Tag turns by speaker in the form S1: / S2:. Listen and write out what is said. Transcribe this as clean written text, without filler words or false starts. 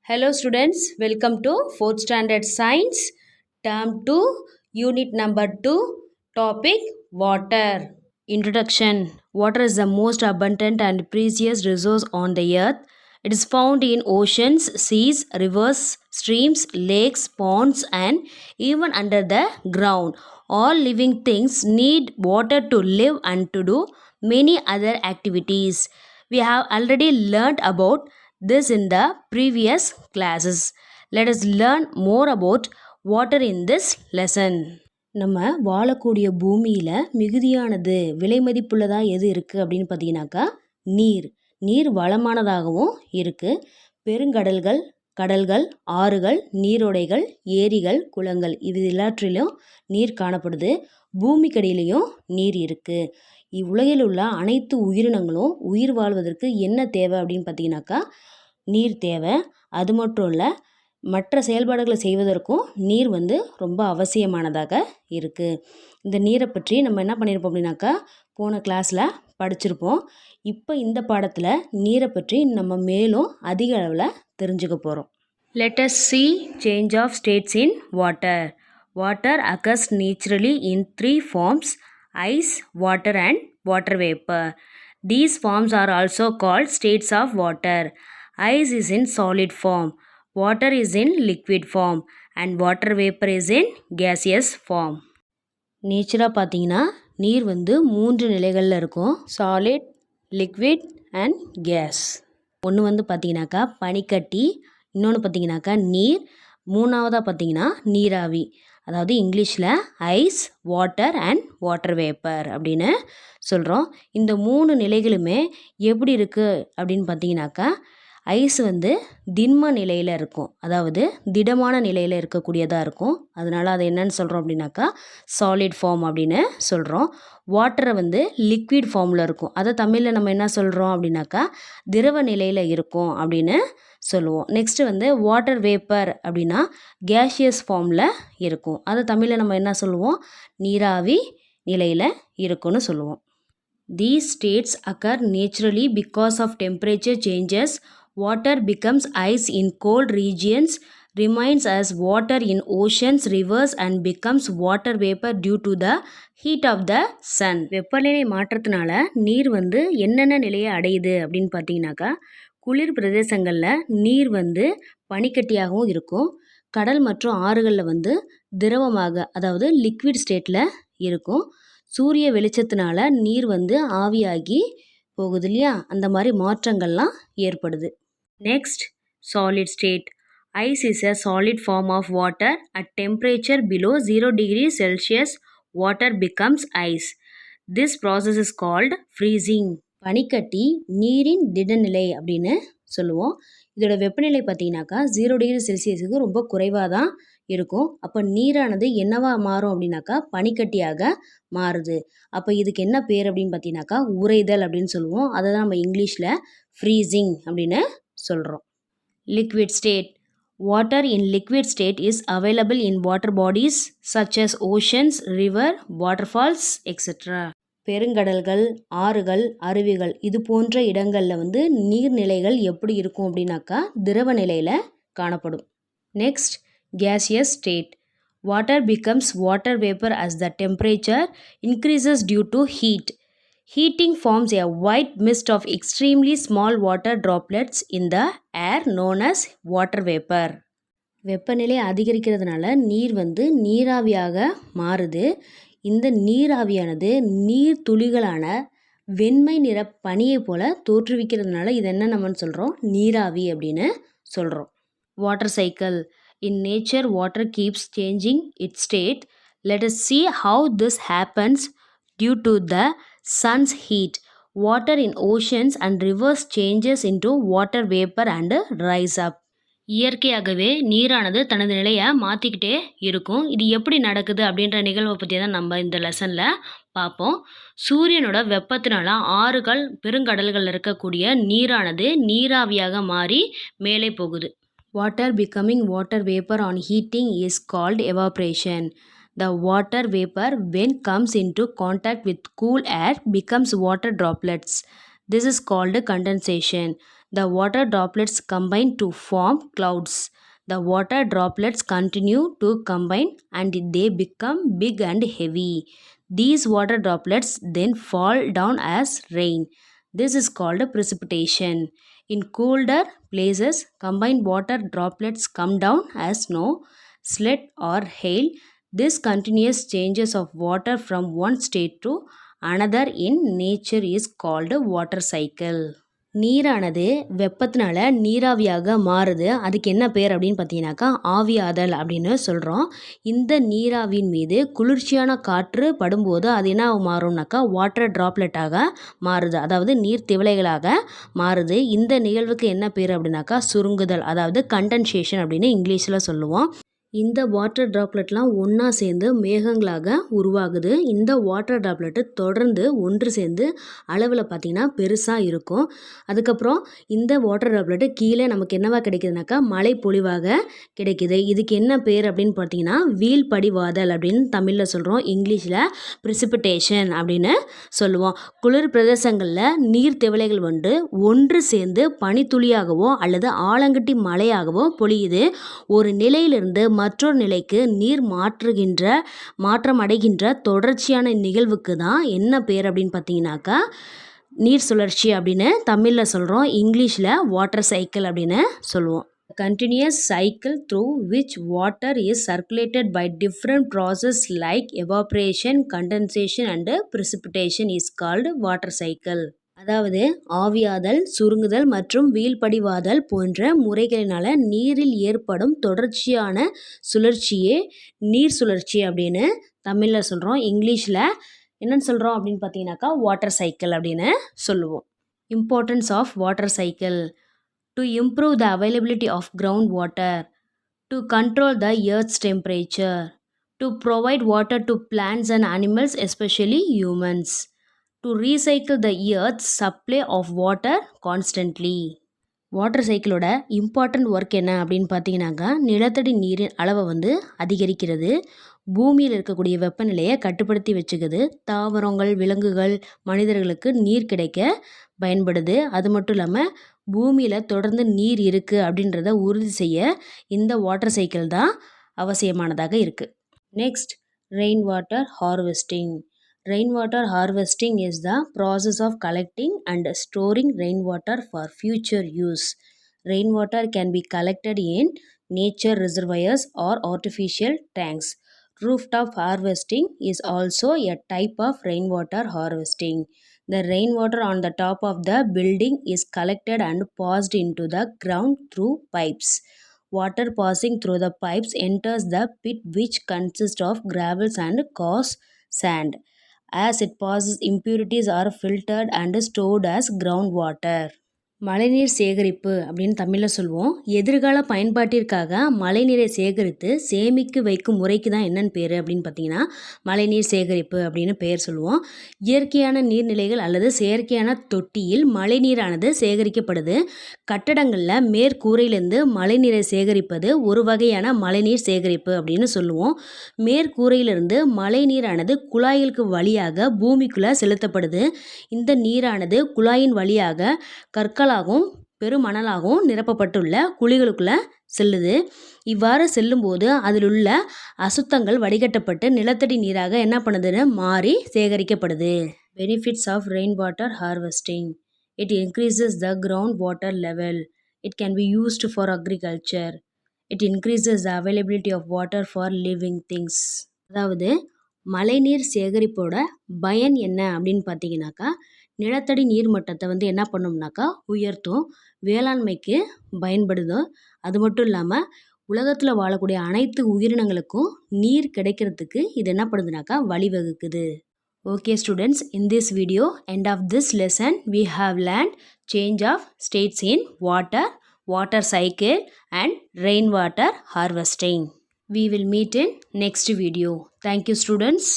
S1: Hello students, welcome to 4th standard science, term 2, unit number 2, topic water. Introduction. Water is the most abundant and precious resource on the earth. It is found in oceans, seas, rivers, streams, lakes, ponds and even under the ground. All living things need water to live and to do many other activities. We have already learned about this in the previous classes. Let us learn more about water in this lesson. நம்ம வாழக்கூடிய பூமியில் மிகுதியானது விலை மதிப்புள்ளதாக எது இருக்குது அப்படின்னு பார்த்தீங்கன்னாக்கா நீர். நீர் வளமானதாகவும் இருக்குது. பெருங்கடல்கள், கடல்கள், ஆறுகள், நீரோடைகள், ஏரிகள், குளங்கள் இது எல்லாற்றிலும் நீர் காணப்படுது. பூமிக்கடியிலையும் நீர் இருக்குது. இவ்வுலகில் உள்ள அனைத்து உயிரினங்களும் உயிர் வாழ்வதற்கு என்ன தேவை அப்படின்னு பார்த்தீங்கன்னாக்கா நீர் தேவை. அது மட்டும் இல்லை, மற்ற செயல்பாடுகளை செய்வதற்கும் நீர் ரொம்ப அவசியமானதாக இருக்குது. இந்த நீரை பற்றி நம்ம என்ன பண்ணியிருப்போம் அப்படின்னாக்கா போன கிளாஸில் படிச்சிருப்போம். இப்போ இந்த பாடத்தில் நீரை பற்றி நம்ம மேலும் அதிக அளவில் தெரிஞ்சுக்க போகிறோம். Let us see change of states in water. Water occurs naturally in 3 forms: ice, water and water vapor. These forms are also called states of water. Ice is in solid form, water is in liquid form and water vapor is in gaseous form. நேச்சராக பார்த்தீங்கன்னா நீர் 3 நிலைகளில் இருக்கும்: solid, liquid and gas. ஒன்று பார்த்தீங்கன்னாக்கா பனிக்கட்டி, இன்னொன்று பார்த்தீங்கன்னாக்கா நீர், மூணாவதாக பார்த்தீங்கன்னா நீராவி. அதாவது இங்கிலீஷில் ice, water and water vapour அப்படின்னு சொல்கிறோம். இந்த 3 நிலைகளுமே எப்படி இருக்குது அப்படின்னு பார்த்தீங்கன்னாக்கா ஐஸ் திண்ம நிலையில் இருக்கும், அதாவது திடமான நிலையில் இருக்கக்கூடியதாக இருக்கும். அதனால் அதை என்னன்னு சொல்கிறோம் அப்படின்னாக்கா சாலிட் ஃபார்ம் அப்படின்னு சொல்கிறோம். வாட்டரை லிக்விட் ஃபார்மில் இருக்கும், அதை தமிழில் நம்ம என்ன சொல்கிறோம் அப்படின்னாக்கா திரவ நிலையில் இருக்கும் அப்படின்னு சொல்லுவோம். நெக்ஸ்ட்டு வாட்டர் வேப்பர் அப்படின்னா கேஷியஸ் ஃபார்மில் இருக்கும், அதை தமிழில் நம்ம என்ன சொல்லுவோம் நீராவி நிலையில் இருக்குன்னு சொல்லுவோம். These states occur naturally because of temperature changes. Water becomes ice in cold regions, remains as water in oceans, rivers and becomes water vapor due to the heat of the sun. வெப்பநிலை மாற்றத்தினால நீர் என்னென்ன நிலையை அடையுது அப்படின்னு பார்த்தீங்கன்னாக்கா குளிர் பிரதேசங்களில் நீர் பனிக்கட்டியாகவும் இருக்கும். கடல் மற்றும் ஆறுகளில் திரவமாக, அதாவது லிக்விட் ஸ்டேட்டில் இருக்கும். சூரிய வெளிச்சத்தினால நீர் ஆவியாகி போகுது இல்லையா, அந்த மாதிரி மாற்றங்கள்லாம் ஏற்படுது. Next, solid state. Ice is a solid form of water. At temperature below 0 degrees Celsius, water becomes ice. This process is called freezing. பனிக்கட்டி நீரின் திடநிலை அப்படின்னு சொல்லுவோம். இதோட வெப்பநிலை பார்த்தீங்கன்னாக்கா 0 டிகிரி செல்சியஸுக்கு ரொம்ப குறைவாக தான் இருக்கும். அப்போ நீரானது என்னவா மாறும் அப்படின்னாக்கா பனிக்கட்டியாக மாறுது. அப்போ இதுக்கு என்ன பேர் அப்படின்னு பார்த்தீங்கன்னாக்கா உறைதல் அப்படின்னு சொல்லுவோம். அதை தான் நம்ம இங்கிலீஷில் ஃப்ரீசிங் அப்படின்னு சொல்கிறோம். Liquid state. Water in liquid state is available in water bodies such as oceans, river, waterfalls, etc. பெருங்கடல்கள், ஆறுகள், அருவிகள் இது போன்ற இடங்களில் நீர்நிலைகள் எப்படி இருக்கும் அப்படின்னாக்கா திரவ நிலையில் காணப்படும். Next, gaseous state. Water becomes water vapor as the temperature increases due to heat. Heating forms a white mist of extremely small water droplets in the air known as water vapor. வெப்பநிலை அதிகரிக்கிறதுனால நீர் நீராவியாக மாறுது. இந்த நீராவியானது நீர் துளிகளான வெண்மை நிற பனியை போல தோற்றுவிக்கிறதுனால இது என்ன நம்மன்னு சொல்கிறோம் நீராவி அப்படின்னு சொல்கிறோம். Water cycle. In nature, water keeps changing its state. Let us see how this happens due to the sun's heat. Water in oceans and rivers changes into water vapor and rise up. இயற்கையாகவே நீரானது தனது நிலையை மாற்றிக்கிட்டே இருக்கும். இது எப்படி நடக்குது அப்படின்ற நிகழ்வை பற்றி தான் நம்ம இந்த லெசனில் பார்ப்போம். சூரியனோட வெப்பத்தினால ஆறுகள், பெருங்கடல்களில் இருக்கக்கூடிய நீரானது நீராவியாக மாறி மேலே போகுது. Water becoming water vapor on heating is called evaporation. The water vapor, when comes into contact with cool air, becomes water droplets. This is called condensation. The water droplets combine to form clouds. The water droplets continue to combine and they become big and heavy. These water droplets then fall down as rain. This is called precipitation. In colder places, combined water droplets come down as snow, sleet, or hail. This continuous changes of water from one state to another in nature is called water cycle. நீரானது வெப்பத்தினால நீராவியாக மாறுது. அதுக்கு என்ன பேர் அப்படின்னு பார்த்தீங்கன்னாக்கா ஆவியாதல் அப்படின்னு சொல்கிறோம். இந்த நீராவின் மீது குளிர்ச்சியான காற்று படும்போது அது என்ன மாறும்னாக்கா வாட்டர் ட்ராப்லெட்டாக மாறுது. அதாவது நீர் திவலைகளாக மாறுது. இந்த நிகழ்வுக்கு என்ன பேர் அப்படின்னாக்கா சுருங்குதல், அதாவது கண்டென்சேஷன் அப்படின்னு இங்கிலீஷில் சொல்லுவோம். இந்த வாட்டர் ட்ராப்லெட்லாம் ஒன்றா சேர்ந்து மேகங்களாக உருவாகுது. இந்த வாட்டர் ட்ராப்லெட்டு தொடர்ந்து ஒன்று சேர்ந்து அளவில் பார்த்திங்கன்னா பெருசாக இருக்கும். அதுக்கப்புறம் இந்த வாட்டர் ட்ராப்லெட்டு கீழே நமக்கு என்னவா கிடைக்குதுனாக்கா மழை பொழிவாக கிடைக்குது. இதுக்கு என்ன பேர் அப்படின்னு பார்த்தீங்கன்னா வீழ்படிவாதல் அப்படின்னு தமிழில் சொல்கிறோம். இங்கிலீஷில் ப்ரிசிபிடேஷன் அப்படின்னு சொல்லுவோம். குளிர் பிரதேசங்களில் நீர் திவலைகள் ஒன்று சேர்ந்து பனித்துளியாகவோ அல்லது ஆலங்கட்டி மழையாகவோ பொழியுது. ஒரு நிலையிலிருந்து மற்றொரு நிலைக்கு நீர் மாற்றம் அடைகின்ற தொடர்ச்சியான நிகழ்வுக்கு தான் என்ன பேர் அப்படின்னு பார்த்தீங்கன்னாக்கா நீர் சுழற்சி அப்படின்னு தமிழில் சொல்கிறோம். இங்கிலீஷில் வாட்டர் சைக்கிள் அப்படின்னு சொல்லுவோம். Continuous cycle through which water is circulated by different processes like evaporation, condensation and precipitation is called water cycle. அதாவது ஆவியாதல், சுருங்குதல் மற்றும் வீழ்படிவாதல் போன்ற முறைகளினால நீரில் ஏற்படும் தொடர்ச்சியான சுழற்சியே நீர் சுழற்சி அப்படின்னு தமிழில் சொல்கிறோம். இங்கிலீஷில் என்னன்னு சொல்கிறோம் அப்படின்னு பார்த்தீங்கன்னாக்கா வாட்டர் சைக்கிள் அப்படின்னு சொல்லுவோம். Importance of water cycle: to improve the availability of groundwater, to control the earth's temperature, to provide water to plants and animals, especially humans, to recycle the earth's supply of water constantly. Water சைக்கிளோட important work என்ன அப்படின்னு பார்த்தீங்கன்னாக்கா நிலத்தடி நீரின் அளவை அதிகரிக்கிறது, பூமியில் இருக்கக்கூடிய வெப்பநிலையை கட்டுப்படுத்தி வச்சுக்குது, தாவரங்கள், விலங்குகள், மனிதர்களுக்கு நீர் கிடைக்க பயன்படுது. அது மட்டும் இல்லாமல் பூமியில் தொடர்ந்து நீர் இருக்குது அப்படின்றத உறுதி செய்ய இந்த வாட்டர் சைக்கிள் தான் அவசியமானதாக இருக்குது. Next, rain water harvesting. Rainwater harvesting is the process of collecting and storing rainwater for future use. Rainwater can be collected in nature reservoirs or artificial tanks. Rooftop harvesting is also a type of rainwater harvesting. The rainwater on the top of the building is collected and passed into the ground through pipes. Water passing through the pipes enters the pit, which consists of gravels and coarse sand. As it passes, impurities are filtered and stored as groundwater. மழைநீர் சேகரிப்பு அப்படின்னு தமிழில் சொல்லுவோம். எதிர்கால பயன்பாட்டிற்காக மழைநீரை சேகரித்து சேமித்து வைக்கும் முறைக்கு தான் என்னென்னு பேர் அப்படின்னு பார்த்தீங்கன்னா மழைநீர் சேகரிப்பு அப்படின்னு பெயர் சொல்லுவோம். இயற்கையான நீர்நிலைகள் அல்லது செயற்கையான தொட்டியில் மழைநீரானது சேகரிக்கப்படுது. கட்டடங்களில் மேற்கூரையிலிருந்து மழைநீரை சேகரிப்பது ஒரு வகையான மழைநீர் சேகரிப்பு அப்படின்னு சொல்லுவோம். மேற்கூரையிலிருந்து மழைநீரானது குழாய்களுக்கு வழியாக பூமிக்குள்ளே செலுத்தப்படுது. இந்த நீரானது குழாயின் வழியாக கற்களாகவும் பெருமணலாகவும் நிரப்பப்பட்டுள்ள குழிகளுக்குள்ளே செல்லுது. இவ்வாறு செல்லும்போது அதில் உள்ள அசுத்தங்கள் வடிகட்டப்பட்டு நிலத்தடி நீராக என்ன பண்ணுதுன்னு மாறி சேகரிக்கப்படுது. Benefits of rain water harvesting: it increases the ground water level. It can be used for agriculture. It increases the availability of water for living things. அதாவது மழைநீர் சேகரிப்போட பயன் என்ன அப்படின்னு பார்த்தீங்கன்னாக்கா நிலத்தடி நீர் மட்டத்தை என்ன பண்ணோம்னாக்கா உயர்த்தும், வேளாண்மைக்கு பயன்படுதோ. அது மட்டும் இல்லாமல் உலகத்தில் வாழக்கூடிய அனைத்து உயிரினங்களுக்கும் நீர் கிடைக்கிறதுக்கு இது என்ன பண்ணுதுனாக்கா வழிவகுக்குது. Okay students, in this video, end of this lesson, we have learned change of states in water, water cycle and rainwater harvesting. We will meet in next video. Thank you students.